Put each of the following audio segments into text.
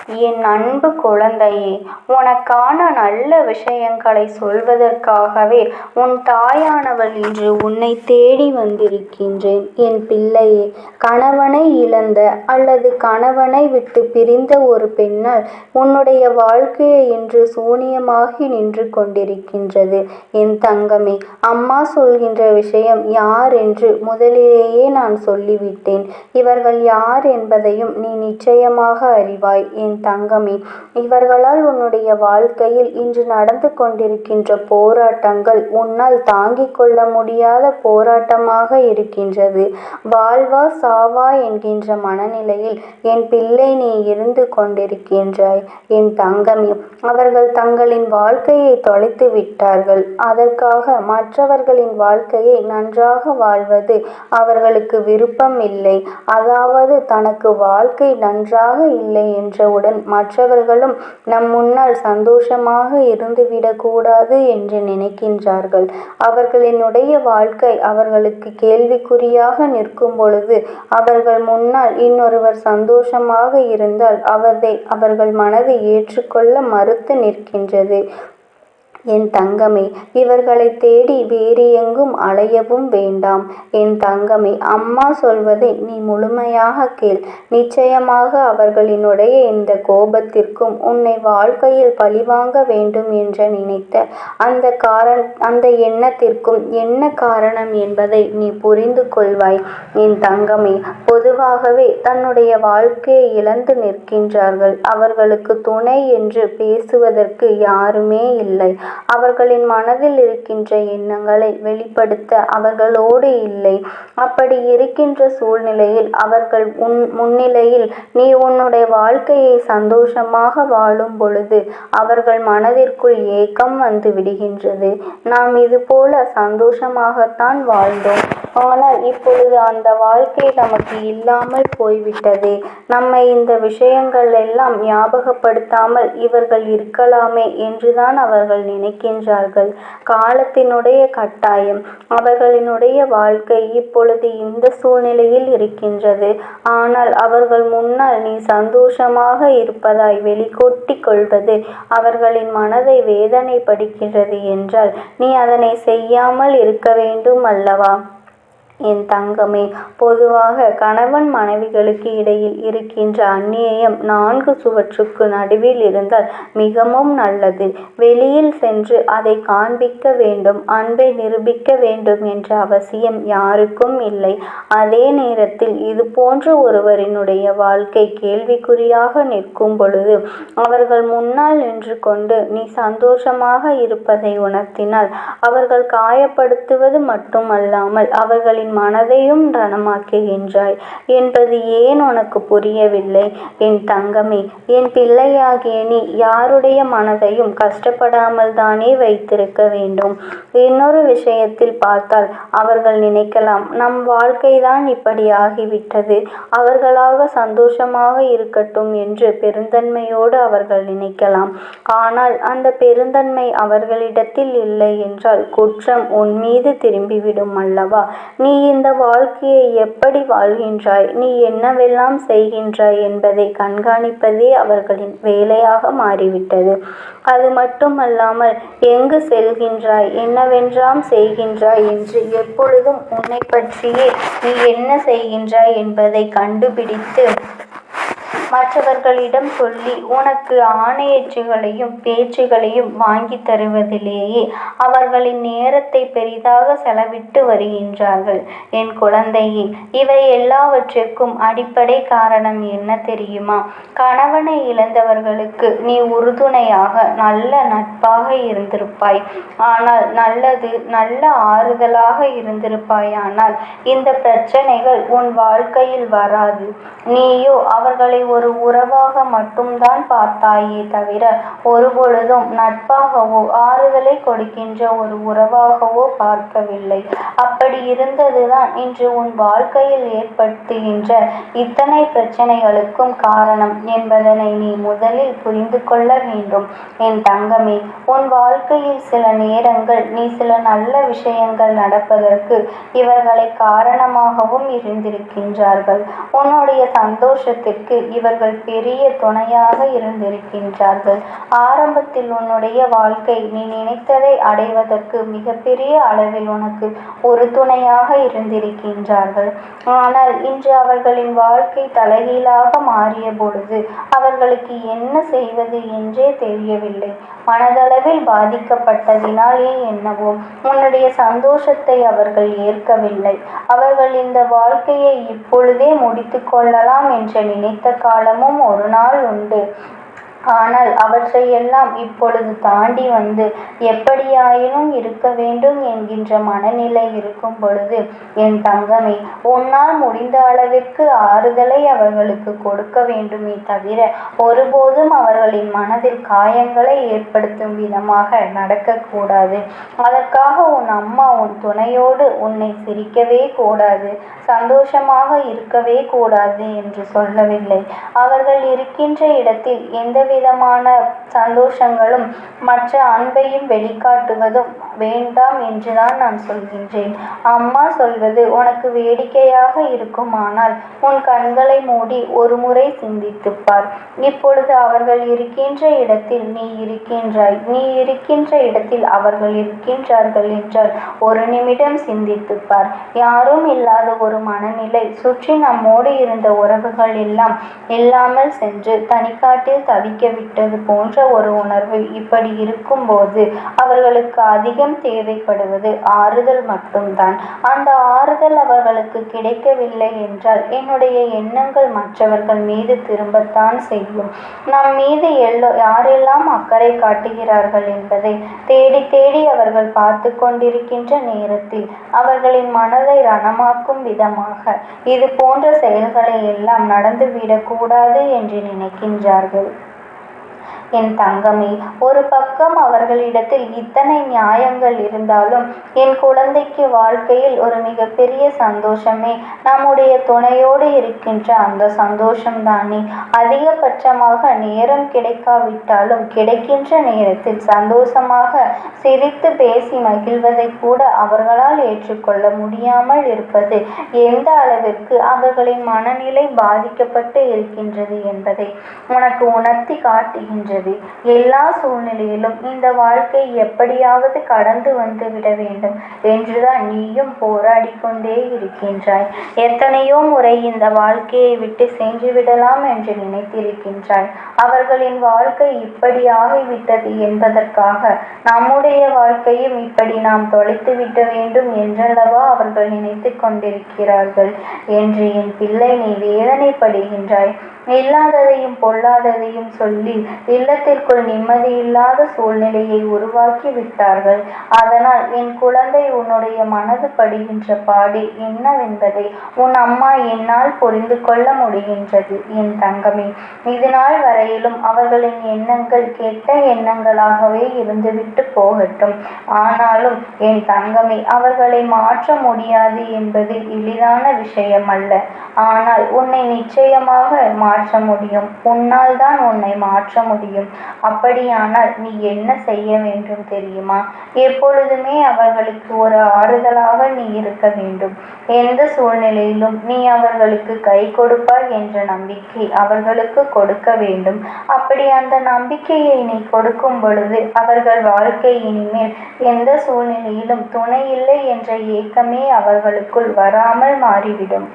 என் அன்பு குழந்தையே, உனக்கான நல்ல விஷயங்களை சொல்வதற்காகவே உன் தாயானவள் இன்று உன்னை தேடி வந்திருக்கின்றேன். என் பிள்ளையே, கணவனை இழந்த அல்லது கணவனை விட்டு பிரிந்த ஒரு பெண்ணால் உன்னுடைய வாழ்க்கையை இன்று சூனியமாகி நின்று கொண்டிருக்கின்றது. என் தங்கமே, அம்மா சொல்கின்ற விஷயம் யார் என்று முதலிலேயே நான் சொல்லிவிட்டேன். இவர்கள் யார் என்பதையும் நீ நிச்சயமாக அறிவாய். என் தங்கமே, இவர்களால் உன்னுடைய வாழ்க்கையில் இன்று நடந்து கொண்டிருக்கின்ற போராட்டங்கள் உன்னால் தாங்கிக் கொள்ள முடியாத போராட்டமாக இருக்கின்றது. வாழ்வா சாவா என்கின்ற மனநிலையில் என் பிள்ளை நீ இருந்து கொண்டிருக்கின்றாய். என் தங்கமே, அவர்கள் தங்களின் வாழ்க்கையை தொலைத்து விட்டார்கள். அதற்காக மற்றவர்களின் வாழ்க்கையை நன்றாக வாழ்வது அவர்களுக்கு விருப்பம் இல்லை. அதாவது தனக்கு வாழ்க்கை நன்றாக இல்லை என்றவுடன் மற்றவர்களும் நம் முன்னால் சந்தோஷமாக இருந்துவிடக்கூடாது என்று நினைக்கின்றார்கள். அவர்களினுடைய வாழ்க்கை அவர்களுக்கு கேள்விக்குறியாக நிற்கும் பொழுது அவர்கள் முன்னால் இன்னொருவர் சந்தோஷமாக இருந்தால் அவர்கள் மனதை ஏற்றுக்கொள்ள மறுத்து நிற்கின்றது. என் தங்கமே, இவர்களை தேடி வேறு எங்கும் அலையவும் வேண்டாம். என் தங்கமே, அம்மா சொல்வதை நீ முழுமையாக கேள். நிச்சயமாக அவர்களினுடைய இந்த கோபத்திற்கும் உன்னை வாழ்க்கையில் பழிவாங்க வேண்டும் என்று நினைத்த அந்த எண்ணத்திற்கும் என்ன காரணம் என்பதை நீ புரிந்து கொள்வாய். என் தங்கமே, பொதுவாகவே தன்னுடைய வாழ்க்கையை இழந்து நிற்கின்றார்கள். அவர்களுக்கு துணை என்று பேசுவதற்கு யாருமே இல்லை. அவர்களின் மனதில் இருக்கின்ற எண்ணங்களை வெளிப்படுத்த அவர்களோடு இல்லை. அப்படி இருக்கின்ற சூழ்நிலையில் அவர்கள் முன்னிலையில் நீ உன்னுடைய வாழ்க்கையை சந்தோஷமாக வாழும் பொழுது அவர்கள் மனதிற்குள் ஏக்கம் வந்து விடுகின்றது. நாம் இது போல சந்தோஷமாகத்தான் வாழ்ந்தோம், ஆனால் இப்பொழுது அந்த வாழ்க்கை நமக்கு இல்லாமல் போய்விட்டது. நம்மை இந்த விஷயங்கள் எல்லாம் ஞாபகப்படுத்தாமல் இவர்கள் இருக்கலாமே என்றுதான் அவர்கள் நினைக்கின்றார்கள். காலத்தினுடைய கட்டாயம் அவர்களினுடைய வாழ்க்கை இப்பொழுது இந்த சூழ்நிலையில் இருக்கின்றது. ஆனால் அவர்கள் முன்னால் நீ சந்தோஷமாக இருப்பதாய் வெளிக்கொட்டி கொள்வது அவர்களின் மனதை வேதனைப்படுகின்றது என்றால் நீ அதனை செய்யாமல் இருக்க வேண்டும் அல்லவா? என் தங்கமே, பொதுவாக கணவன் மனைவிகளுக்கு இடையில் இருக்கின்ற அந்நியம் 4 சுவற்றுக்கு நடுவில் இருந்தால் மிகவும் நல்லது. வெளியில் சென்று அதை காண்பிக்க வேண்டும், அன்பை நிரூபிக்க வேண்டும் என்ற அவசியம் யாருக்கும் இல்லை. அதே நேரத்தில் இது போன்ற ஒருவரினுடைய வாழ்க்கை கேள்விக்குறியாக நிற்கும் பொழுது அவர்கள் முன்னால் நின்று கொண்டு நீ சந்தோஷமாக இருப்பதை உணர்த்தினால் அவர்கள் காயப்படுத்துவது மட்டுமல்லாமல் அவர்களின் மனதையும் ரணமாக்குகின்றாய் என்பது ஏன் உனக்கு புரியவில்லை? என் தங்கமே, என் பிள்ளையாகிய நீ யாருடைய மனதையும் கஷ்டப்படாமல் தானே வைத்திருக்க வேண்டும். இன்னொரு விஷயத்தில் பார்த்தால் அவர்கள் நினைக்கலாம், நம் வாழ்க்கைதான் இப்படி ஆகிவிட்டது, அவர்களாக சந்தோஷமாக இருக்கட்டும் என்று பெருந்தன்மையோடு அவர்கள் நினைக்கலாம். ஆனால் அந்த பெருந்தன்மை அவர்களிடத்தில் இல்லை என்றால் குற்றம் உன் மீது திரும்பிவிடும் அல்லவா? நீ இந்த வாழ்க்கையை எப்படி வாழ்கின்றாய், நீ என்னவெல்லாம் செய்கின்றாய் என்பதை கண்காணிப்பதே அவர்களின் வேலையாக மாறிவிட்டது. அது மட்டுமல்லாமல் எங்கு செல்கின்றாய், என்னவென்றாம் செய்கின்றாய் என்று எப்பொழுதும் உன்னை பற்றியே நீ என்ன செய்கின்றாய் என்பதை கண்டுபிடித்து மற்றவர்களிடம் சொல்லி உனக்கு ஆணையச்சுகளையும் பேச்சுகளையும் வாங்கி தருவதிலேயே அவர்களின் நேரத்தை பெரிதாக செலவிட்டு வருகின்றார்கள். என் குழந்தையே, இவை எல்லாவற்றிற்கும் அடிப்படை காரணம் என்ன தெரியுமா? கணவனை இழந்தவர்களுக்கு நீ உறுதுணையாக நல்ல நட்பாக இருந்திருப்பாய். ஆனால் நல்ல ஆறுதலாக இருந்திருப்பாய். ஆனால் இந்த பிரச்சனைகள் உன் வாழ்க்கையில் வராது. நீயோ அவர்களை ஒரு உறவாக மட்டும்தான் பார்த்தாயே தவிர ஒருபொழுதும் நட்பாகவோ ஆறுதலை கொடுக்கின்ற ஒரு உறவாகவோ பார்க்கவில்லை. அப்படி இருந்ததுதான் இன்று உன் வாழ்க்கையில் ஏற்படுத்துகின்ற இத்தனை பிரச்சனைகளுக்கும் காரணம் என்பதனை நீ முதலில் புரிந்து கொள்ள வேண்டும். என் தங்கமே, உன் வாழ்க்கையில் சில நேரங்கள் நீ சில நல்ல விஷயங்கள் நடப்பதற்கு இவர்களை காரணமாகவும் இருந்திருக்கின்றார்கள். உன்னுடைய சந்தோஷத்திற்கு இவர்கள் பெரிய துணையாக இருந்திருக்கின்றார்கள். ஆரம்பத்தில் உன்னுடைய வாழ்க்கை நீ நினைத்ததை அடைவதற்கு மிகப்பெரிய அளவில் உனக்கு ஒரு துணையாக இருந்திருக்கின்றார்கள். ஆனால் இன்று அவர்களின் வாழ்க்கை தலைகீழாக மாறிய பொழுது அவர்களுக்கு என்ன செய்வது என்றே தெரியவில்லை. மனதளவில் பாதிக்கப்பட்டதினாலே என்னவோ உன்னுடைய சந்தோஷத்தை அவர்கள் ஏற்கவில்லை. அவர்கள் இந்த வாழ்க்கையை இப்பொழுதே முடித்து கொள்ளலாம் என்று நினைத்த காலமும் ஒரு நாள் உண்டு. ஆனால் அவற்றையெல்லாம் இப்பொழுது தாண்டி வந்து எப்படியாயினும் இருக்க வேண்டும் என்கின்ற மனநிலை இருக்கும் பொழுது, என் தங்கமே, உன்னால் முடிந்த அளவிற்கு ஆறுதலை அவர்களுக்கு கொடுக்க வேண்டுமே தவிர ஒருபோதும் அவர்களின் மனதில் காயங்களை ஏற்படுத்தும் விதமாக நடக்கக்கூடாது. அதற்காக உன் அம்மா உன் துணையோடு உன்னை சிரிக்கவே கூடாது, சந்தோஷமாக இருக்கவே கூடாது என்று சொல்லவில்லை. அவர்கள் இருக்கின்ற இடத்தில் எந்தவிதமான சந்தோஷங்களும் மற்ற அன்பையும் வெளிக்காட்டுவதும் வேண்டாம் என்றுதான் நான் சொல்கின்றேன். அம்மா சொல்வது உனக்கு வேடிக்கையாக இருக்குமானால் உன் கண்களை மூடி ஒரு முறை சிந்தித்துப்பார். இப்பொழுது அவர்கள் இருக்கின்ற இடத்தில் நீ இருக்கின்றாய், நீ இருக்கின்ற இடத்தில் அவர்கள் இருக்கின்றார்கள் என்றால் ஒரு நிமிடம் சிந்தித்துப்பார். யாரும் இல்லாத ஒரு மனநிலை, சுற்றி நம்மோடு இருந்த உறவுகள் எல்லாம் இல்லாமல் சென்று தனிக்காட்டில் தவிக்க விட்டது போன்ற ஒரு உணர்வு. இப்படி இருக்கும்போது அவர்களுக்கு அதிகம் தேவைப்படுவது ஆறுதல் மட்டும்தான். அந்த ஆறுதல் அவர்களுக்கு கிடைக்கவில்லை என்றால் என்னுடைய எண்ணங்கள் மற்றவர்கள் மீது திரும்பத்தான் செய்யும். நம் மீது யாரெல்லாம் அக்கறை காட்டுகிறார்கள் என்பதை தேடி தேடி அவர்கள் பார்த்து கொண்டிருக்கின்ற நேரத்தில் அவர்களின் மனதை ரணமாக்கும் விதமாக இது போன்ற செயல்களை எல்லாம் நடந்துவிடக்கூடாது என்று நினைக்கின்றார்கள். என் தங்கமே, ஒரு பக்கம் அவர்களிடத்தில் இத்தனை நியாயங்கள் இருந்தாலும் என் குழந்தைக்கு வாழ்க்கையில் ஒரு மிகப்பெரிய சந்தோஷமே நம்முடைய துணையோடு இருக்கின்ற அந்த சந்தோஷம்தானே. அதிகபட்சமாக நேரம் கிடைக்காவிட்டாலும் கிடைக்கின்ற நேரத்தில் சந்தோஷமாக சிரித்து பேசி மகிழ்வதை கூட அவர்களால் ஏற்றுக்கொள்ள முடியாமல் இருப்பது எந்த அளவிற்கு அவர்களின் மனநிலை பாதிக்கப்பட்டு இருக்கின்றது என்பதை உனக்கு உணர்த்தி காட்டுகின்றது. எல்லா சூழ்நிலையிலும் இந்த வாழ்க்கை எப்படியாவது கடந்து வந்து விட வேண்டும் என்றுதான் நீயும் போராடி கொண்டே இருக்கின்றாய். எத்தனையோ முறை இந்த வாழ்க்கையை விட்டு சென்று விடலாம் என்று நினைத்திருக்கின்றாய். அவர்களின் வாழ்க்கை இப்படி ஆகிவிட்டது என்பதற்காக நம்முடைய வாழ்க்கையும் இப்படி நாம் தொலைத்து விட வேண்டும் என்றல்லவா அவர்கள் நினைத்து கொண்டிருக்கிறார்கள் என்று என் பிள்ளை நீ வேதனைப்படுகின்றாய். இல்லாததையும் பொல்லாததையும் சொல்லி இல்லத்திற்குள் நிம்மதியில்லாத சூழ்நிலையை உருவாக்கி விட்டார்கள். அதனால் என் குழந்தை உன்னுடைய மனது படுகின்ற பாடு என்னவென்பதை உன் அம்மா என்னால் புரிந்து கொள்ள முடிகின்றது. என் தங்கமே, இது நாள் வரையிலும் அவர்களின் எண்ணங்கள் கெட்ட எண்ணங்களாகவே இருந்துவிட்டு போகட்டும். ஆனாலும் என் தங்கமே, அவர்களை மாற்ற முடியாது என்பது எளிதான விஷயம் அல்ல. ஆனால் உன்னை நிச்சயமாக மாற்ற முடியும். உன்னால் தான் உன்னை மாற்ற முடியும். அப்படியானால் நீ என்ன செய்ய வேண்டும் தெரியுமா? எப்பொழுதுமே அவர்களுக்கு ஒரு ஆறுதலாக நீ இருக்க வேண்டும். எந்த சூழ்நிலையிலும் நீ அவர்களுக்கு கை கொடுப்பாய் என்ற நம்பிக்கை அவர்களுக்கு கொடுக்க வேண்டும். அப்படி அந்த நம்பிக்கையை நீ கொடுக்கும் பொழுது அவர்கள் வாழ்க்கை இனிமேல் எந்த சூழ்நிலையிலும் துணை இல்லை என்ற ஏக்கமே அவர்களுக்குள் வராமல் மாறிவிடும்.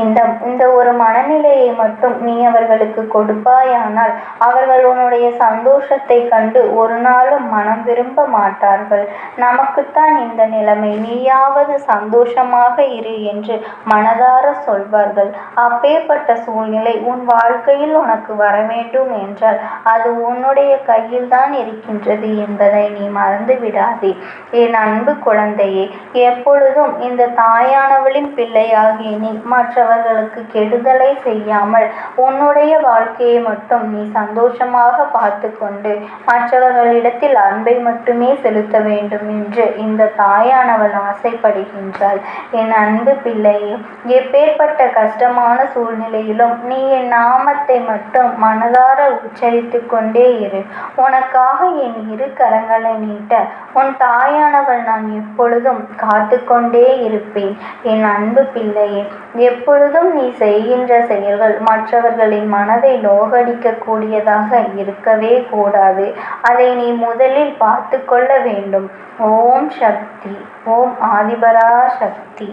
இந்த ஒரு மனநிலையை மட்டும் நீ அவர்களுக்கு கொடுப்பாயானால் அவர்கள் உன்னுடைய சந்தோஷத்தை கண்டு ஒரு நாளும் மனம் விரும்ப மாட்டார்கள். நமக்குத்தான் இந்த நிலைமை, நீயாவது சந்தோஷமாக இரு என்று மனதார சொல்வார்கள். அப்பேற்பட்ட சூழ்நிலை உன் வாழ்க்கையில் உனக்கு வர வேண்டும் என்றால் அது உன்னுடைய கையில் தான் இருக்கின்றது என்பதை நீ மறந்து விடாதே. என் அன்பு குழந்தையே, எப்பொழுதும் இந்த தாயானவளின் பிள்ளையாகிய நீ மற்றவர்களுக்கு கெடுதலை செய்யாமல் உன்னுடைய வாழ்க்கையை மட்டும் நீ சந்தோஷமாக பார்த்து கொண்டு மற்றவர்களிடத்தில் அன்பை மட்டுமே செலுத்த வேண்டும் என்று இந்த தாயானவள் ஆசைப்படுகின்றாள். என் அன்பு பிள்ளையே, எப்பேற்பட்ட கஷ்டமான சூழ்நிலையிலும் நீ என் நாமத்தை மட்டும் மனதார உச்சரித்து கொண்டே இரு. உனக்காக என் இரு கரங்களை நீட்ட உன் தாயானவள் நான் எப்பொழுதும் காத்து கொண்டே இருப்பேன். என் அன்பு பிள்ளையே, எப்பொழுதும் எப்பொழுதும் நீ செய்கின்ற செயல்கள் மற்றவர்களின் மனதை நோகடிக்கக்கூடியதாக இருக்கவே கூடாது. அதை நீ முதலில் பார்த்து கொள்ள வேண்டும். ஓம் சக்தி. ஓம் ஆதிபரா சக்தி.